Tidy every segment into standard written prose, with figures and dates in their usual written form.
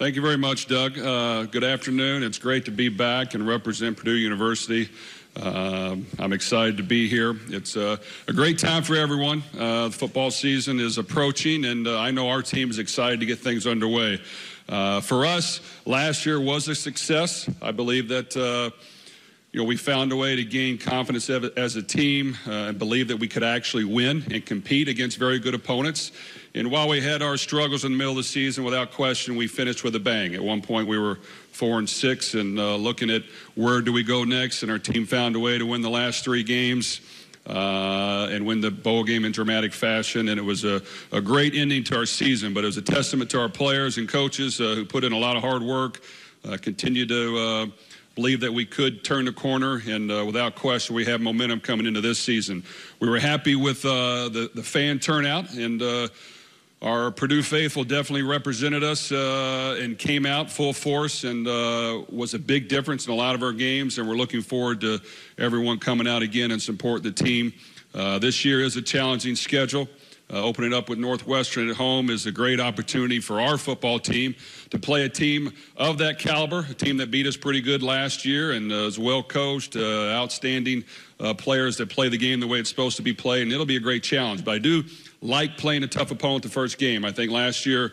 Thank you very much, Doug. Good afternoon. It's great to be back and represent Purdue University. I'm excited to be here. It's a great time for everyone. The football season is approaching, and I know our team is excited to get things underway. For us, last year was a success. I believe that we found a way to gain confidence as a team and believe that we could actually win and compete against very good opponents. And while we had our struggles in the middle of the season, without question, we finished with a bang. At one point, we were 4-6 and looking at where do we go next, and our team found a way to win the last 3 games and win the bowl game in dramatic fashion. And it was a great ending to our season, but it was a testament to our players and coaches who put in a lot of hard work, continued to believe that we could turn the corner, and without question, we have momentum coming into this season. We were happy with the fan turnout, and our Purdue faithful definitely represented us and came out full force and was a big difference in a lot of our games, and we're looking forward to everyone coming out again and support the team. This year is a challenging schedule. Opening up with Northwestern at home is a great opportunity for our football team to play a team of that caliber, a team that beat us pretty good last year and is well coached, outstanding players that play the game the way it's supposed to be played, and it'll be a great challenge. But I do like playing a tough opponent the first game. I think last year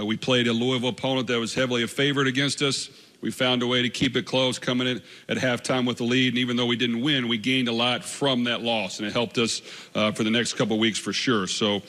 we played a Louisville opponent that was heavily a favorite against us. We found a way to keep it close, coming in at halftime with the lead, and even though we didn't win, we gained a lot from that loss, and it helped us for the next couple of weeks for sure. So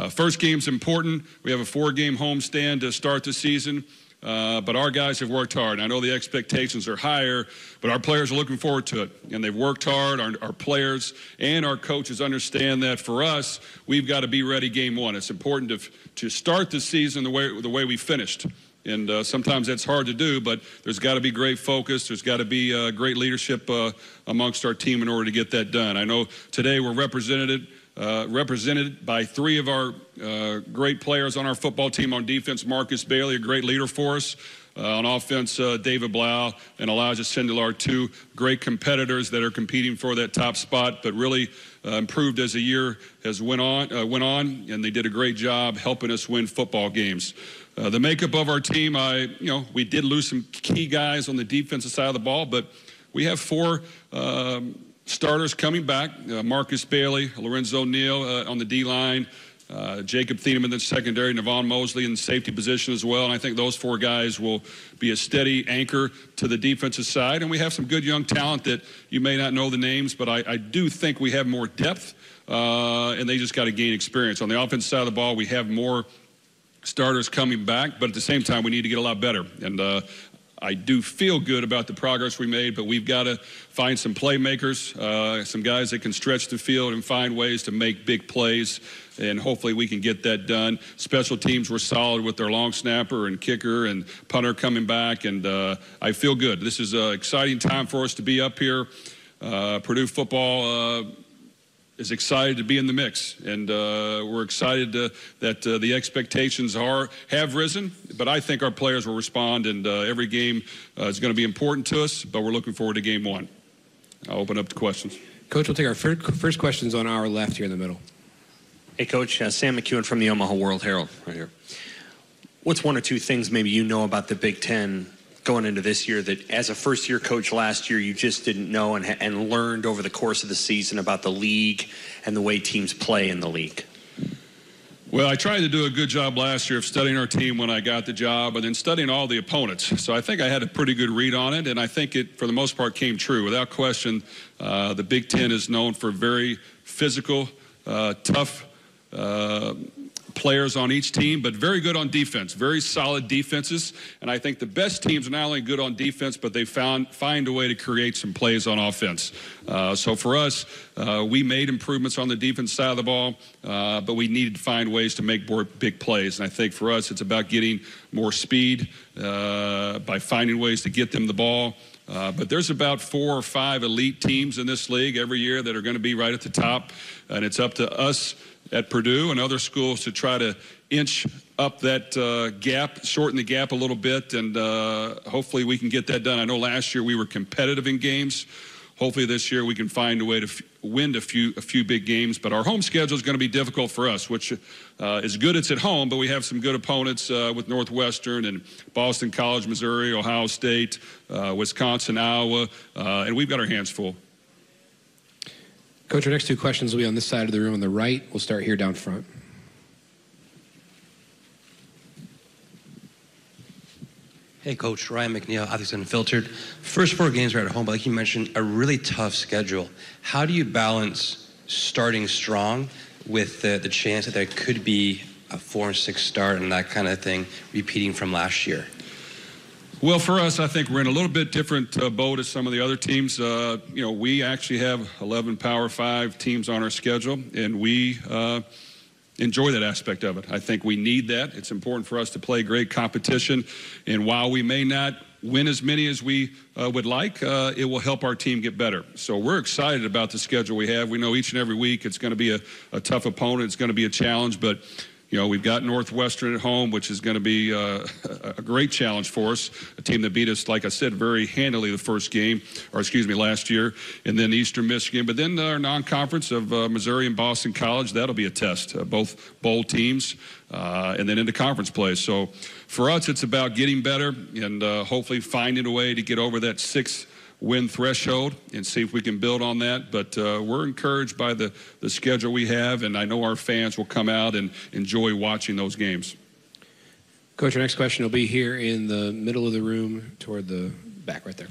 first game's important. We have a 4-game homestand to start the season, but our guys have worked hard. I know the expectations are higher, but our players are looking forward to it, and they've worked hard. Our players and our coaches understand that for us, we've got to be ready game one. It's important to start the season the way we finished. And sometimes that's hard to do, but there's got to be great focus. There's got to be great leadership amongst our team in order to get that done. I know today we're represented by 3 of our great players on our football team. On defense, Marcus Bailey, a great leader for us. On offense, David Blau and Elijah Sindelar, 2 great competitors that are competing for that top spot, but really improved as the year has went on, and they did a great job helping us win football games. The makeup of our team, we did lose some key guys on the defensive side of the ball, but we have 4 starters coming back. Marcus Bailey, Lorenzo Neal on the D-line, Jacob Thieneman in the secondary, Navon Mosley in the safety position as well. And I think those 4 guys will be a steady anchor to the defensive side. And we have some good young talent that you may not know the names, but I do think we have more depth, and they just got to gain experience. On the offensive side of the ball, we have more starters coming back, but at the same time, we need to get a lot better. And I do feel good about the progress we made, but we've got to find some playmakers, some guys that can stretch the field and find ways to make big plays, and hopefully we can get that done. Special teams were solid with their long snapper and kicker and punter coming back, and I feel good. This is an exciting time for us to be up here. Purdue football is excited to be in the mix, and we're excited that the expectations have risen, but I think our players will respond, and every game is going to be important to us, but we're looking forward to game 1. I'll open up to questions. Coach, we'll take our first questions on our left here in the middle. Hey, Coach, Sam McEwen from the Omaha World-Herald right here. What's 1 or 2 things maybe you know about the Big Ten going into this year that as a first-year coach last year you just didn't know and learned over the course of the season about the league and the way teams play in the league? Well, I tried to do a good job last year of studying our team when I got the job and then studying all the opponents. So I think I had a pretty good read on it, and I think it, for the most part, came true. Without question, the Big Ten is known for very physical, tough players on each team, but very good on defense, very solid defenses. And I think the best teams are not only good on defense, but they find a way to create some plays on offense. So for us, we made improvements on the defense side of the ball, but we needed to find ways to make more big plays. And I think for us, it's about getting more speed by finding ways to get them the ball. But there's about 4 or 5 elite teams in this league every year that are going to be right at the top, and it's up to us at Purdue and other schools to try to inch up that gap, shorten the gap a little bit, and hopefully we can get that done. I know last year we were competitive in games. hopefully this year we can find a way to win a few big games. But our home schedule is going to be difficult for us, which is good. It's at home, but we have some good opponents with Northwestern and Boston College, Missouri, Ohio State, Wisconsin, Iowa, and we've got our hands full. Coach, our next two questions will be on this side of the room on the right. We'll start here down front. Hey, Coach. Ryan McNeil, Athletics Unfiltered. First 4 games are at home, but like you mentioned, a really tough schedule. How do you balance starting strong with the chance that there could be a 4-6 start and that kind of thing repeating from last year? Well, for us, I think we're in a little bit different boat as some of the other teams. We actually have 11 Power 5 teams on our schedule, and we enjoy that aspect of it. I think we need that. It's important for us to play great competition, and while we may not win as many as we would like, it will help our team get better. So we're excited about the schedule we have. We know each and every week it's going to be a tough opponent. It's going to be a challenge, but we've got Northwestern at home, which is going to be a great challenge for us, a team that beat us, like I said, very handily last year, and then Eastern Michigan. But then our non-conference of Missouri and Boston College, that'll be a test, both bowl teams, and then into conference play. So for us, it's about getting better and hopefully finding a way to get over that 6-win threshold and see if we can build on that. But we're encouraged by the schedule we have, and I know our fans will come out and enjoy watching those games. Coach, our next question will be here in the middle of the room toward the back right there.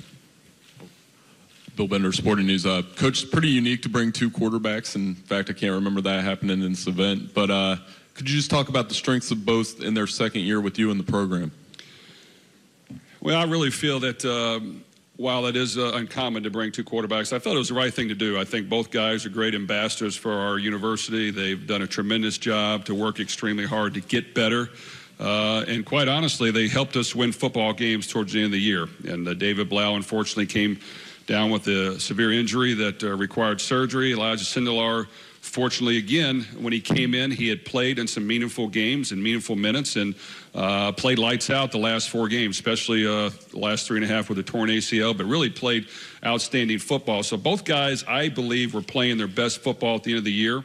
Bill Bender, Sporting News. Coach, it's pretty unique to bring 2 quarterbacks. In fact, I can't remember that happening in this event. But could you just talk about the strengths of both in their second year with you in the program? Well, I really feel that while it is uncommon to bring 2 quarterbacks, I felt it was the right thing to do. I think both guys are great ambassadors for our university. They've done a tremendous job to work extremely hard to get better. And quite honestly, they helped us win football games towards the end of the year. And David Blau, unfortunately, came down with a severe injury that required surgery. Elijah Sindelar, fortunately, again, when he came in, he had played in some meaningful games and meaningful minutes and played lights out the last 4 games, especially the last 3.5 with a torn ACL, but really played outstanding football. So both guys, I believe, were playing their best football at the end of the year.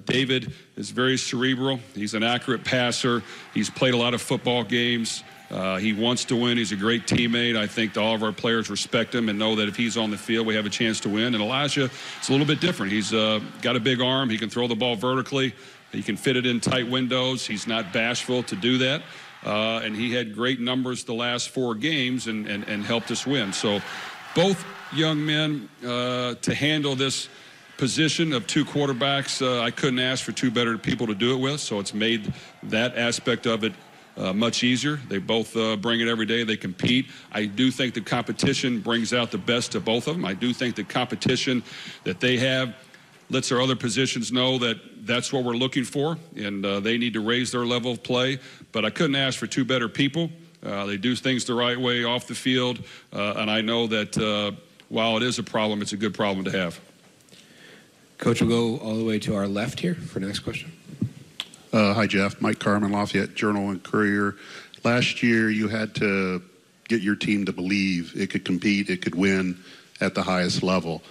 David is very cerebral. He's an accurate passer. He's played a lot of football games. He wants to win. He's a great teammate. I think all of our players respect him and know that if he's on the field, we have a chance to win. And Elijah, it's a little bit different. He's got a big arm. He can throw the ball vertically. He can fit it in tight windows. He's not bashful to do that. And he had great numbers the last 4 games and helped us win. So both young men to handle this position of 2 quarterbacks, I couldn't ask for 2 better people to do it with. So it's made that aspect of it much easier. They both bring it every day. They compete. I do think the competition brings out the best of both of them. I do think the competition that they have lets our other positions know that that's what we're looking for, and they need to raise their level of play. But I couldn't ask for 2 better people. They do things the right way off the field, and I know that while it is a problem, it's a good problem to have. Coach, we'll go all the way to our left here for the next question. Hi, Jeff. Mike Carmen, Lafayette Journal and Courier. Last year, you had to get your team to believe it could compete, it could win at the highest level.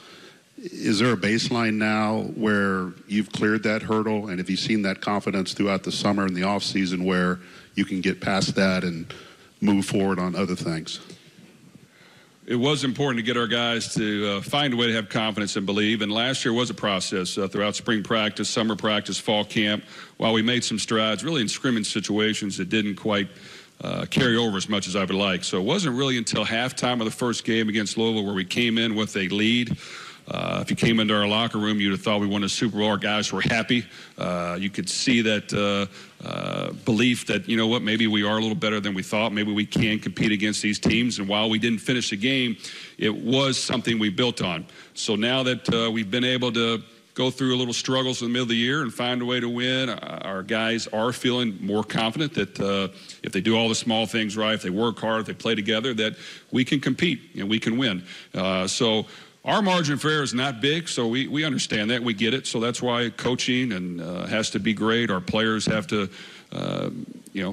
Is there a baseline now where you've cleared that hurdle, and have you seen that confidence throughout the summer and the offseason where you can get past that and move forward on other things? It was important to get our guys to find a way to have confidence and believe. And last year was a process throughout spring practice, summer practice, fall camp. While we made some strides, really in scrimmage situations that didn't quite carry over as much as I would like. So it wasn't really until halftime of the first game against Louisville where we came in with a lead. If you came into our locker room, you'd have thought we won a Super Bowl. Our guys were happy. You could see that belief that, you know what, maybe we are a little better than we thought. Maybe we can compete against these teams. And while we didn't finish the game, it was something we built on. So now that we've been able to go through a little struggles in the middle of the year and find a way to win, our guys are feeling more confident that if they do all the small things right, if they work hard, if they play together, that we can compete and we can win. So our margin for error is not big, so we understand that. We get it. So that's why coaching and has to be great. Our players have to,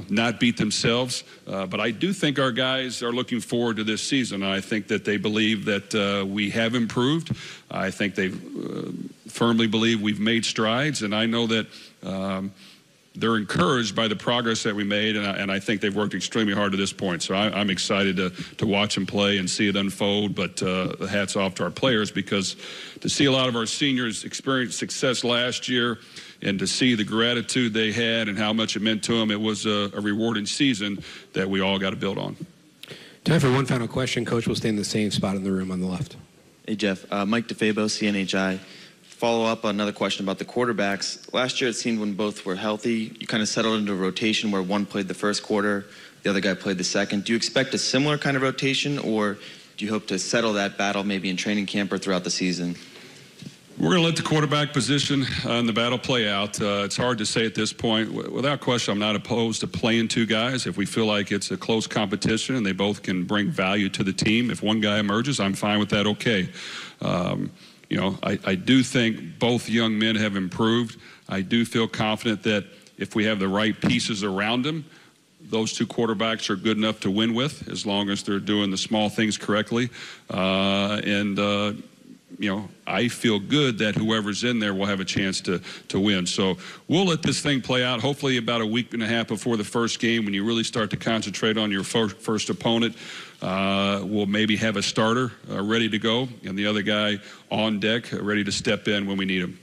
not beat themselves. But I do think our guys are looking forward to this season. I think that they believe that we have improved. I think they firmly believe we've made strides, and I know that they're encouraged by the progress that we made, and I think they've worked extremely hard to this point. So I'm excited to watch them play and see it unfold, but hats off to our players, because to see a lot of our seniors experience success last year and to see the gratitude they had and how much it meant to them, it was a rewarding season that we all got to build on. Time for one final question. Coach will stay in the same spot in the room on the left. Hey, Jeff. Mike DeFabo, CNHI. Follow up on another question about the quarterbacks. Last year, it seemed when both were healthy, you kind of settled into a rotation where one played the first quarter, the other guy played the second. Do you expect a similar kind of rotation, or do you hope to settle that battle maybe in training camp or throughout the season? We're going to let the quarterback position and the battle play out. It's hard to say at this point. Without question, I'm not opposed to playing two guys. If we feel like it's a close competition and they both can bring value to the team, if one guy emerges, I'm fine with that, okay. I do think both young men have improved. I do feel confident that if we have the right pieces around them, those two quarterbacks are good enough to win with, as long as they're doing the small things correctly. I feel good that whoever's in there will have a chance to win. So we'll let this thing play out. Hopefully about a week and a half before the first game, when you really start to concentrate on your first opponent, we'll maybe have a starter ready to go and the other guy on deck ready to step in when we need him.